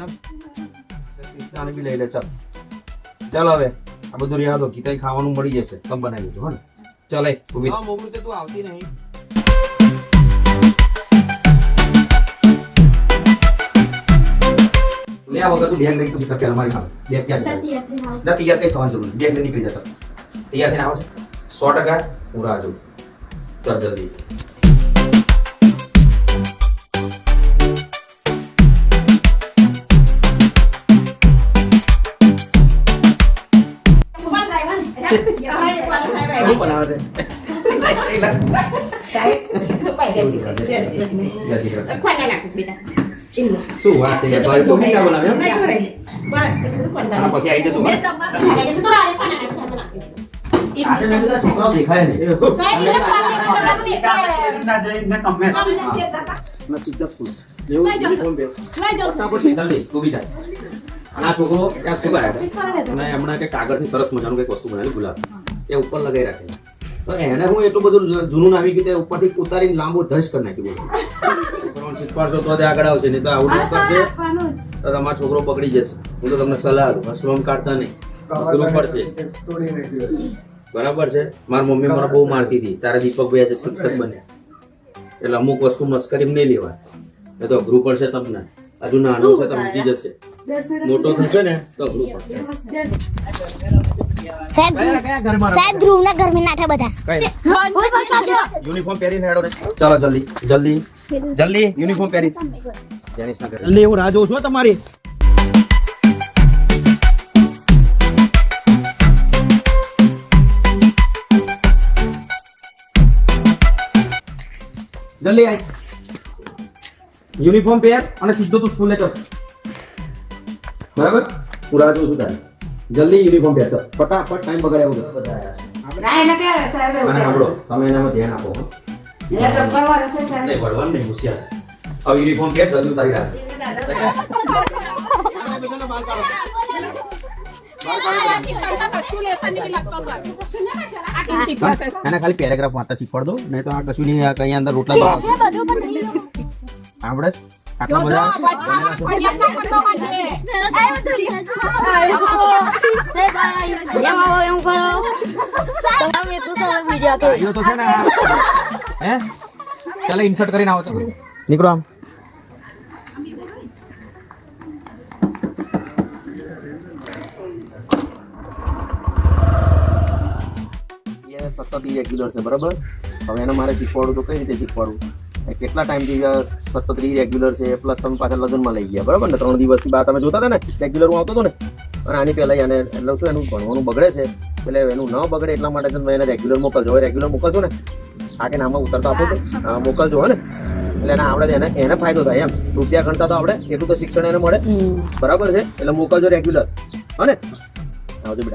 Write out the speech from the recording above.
ચાલ બી લઈ લે. ચાલ હવે આ બધું રહ્યા દો કે કઈ ખાવાનું મળી જશે. તમે બનાવી દેજો. હા ને ચાલ ઊભી મોગલું તું આવતી નહીં. લે આ વગર તું બેગ લઈ તું પેલા મારી ખાવ. બેગ ક્યાં છે? ના તૈયાર કઈ થવાની જરૂર નહીં. બેગ લઈ નીકળી જશે. તૈયાર થઈને આવો છે 100% હું રાહ જોઉં. ચાલ જલ્દી. શું બનાવે છે? શું વાત છે યાર? ભાઈ કોબી ચા બનાવ્યો? આના પછી આવી જતો. આજે મેં કીધું છોકરાઓ દેખાય નહીં. જલ્દી કોબી ચા. અને આ છોકરો ત્યાં શું કરે અને હમણાં કંઈક કાગળથી સરસ મજાનું કંઈક વસ્તુ બનાવેલું ગુલાબ એ ઉપર લગાવી રાખેલું. તો એને હું એટલું બધું જૂનું આવી ગયું તે ઉપરથી ઉતારીને લાંબુ ધસ કરી નાખ્યું. બોલો શીખવાડશો તો આગળ આવશે નહીં તો આવું કરશે તો તમારો છોકરો બગડી જશે. હું તો તમને સલાહ આપું હસવામ કાઢતા નહીં. અઘરું પડશે. બરાબર છે. મારી મમ્મી મને બહુ મારતી હતી તારે દીપકભાઈ આજે શિક્ષક બન્યા એટલે અમુક વસ્તુ મસ્કરી નહીં લેવા. એ તો અઘરું પડશે તમને. હજુ નાનું છે તો સમજી જશે. મોટો થશે ને તો અઘરું પડશે. સાહેબ ધ્રુવના ઘરમાં નાઠે બધા યુનિફોર્મ પહેરીને હેડો ને. ચાલો જલ્દી જલ્દી જલ્દી યુનિફોર્મ પહેરી જેનિસ ના કરે. જલ્દી હું રાહ જોઉં છું તમારી. જલ્દી આય. યુનિફોર્મ પહેર અને સીધો તું સ્કૂલે ચાલ. બરાબર હું રાહ જોઉં છું તારી. જલ્દી યુનિફોર્મ પહેર. ચાલ ફટાફટ ટાઈમ બગાડ્યા વગર. અને સાંભળો તમે એનામાં ધ્યાન આપો. નહીં ભણવાનું નહીં હોશિયાર. હવે યુનિફોર્મ પહેર જલ્દી ઉતારી રાખ. એને ખાલી પેરેગ્રાફ વાંચતા શીખવાડ દો નહીં તો આ કશું નહીં. કઈ અંદર રોટલા આવડે આટલા બધા તો છે ને. હે ચાલો ઇન્સર્ટ કરીને આવો. ચાલો નીકળો આમ. સતત ઇરેગ્યુલર છે બરાબર. હવે એને મારે શીખવાડવું તો કઈ રીતે શીખવાડવું? કેટલા ટાઈમથી સતત ઇરેગ્યુલર છે પ્લસ તમે પાછા લગ્નમાં લઈ ગયા બરાબર ને. 3 દિવસથી બહાર તમે જોતા હતા ને રેગ્યુલર હું આવતો હતો ને. અને આની પહેલા એને એટલે શું એનું ભણવાનું બગડે છે એટલે એનું ન બગડે એટલા માટે તમે એને રેગ્યુલર મોકલજો. હવે રેગ્યુલર મોકલશો ને આ કે નામાં ઉતરતા આપો તો મોકલજો હે ને. એટલે એને આવડે એને ફાયદો થાય એમ. રૂપિયા ગણતા તો આવડે એટલું તો શિક્ષણ એને મળે બરાબર છે. એટલે મોકલજો રેગ્યુલર હે ને. આવજો બેટા.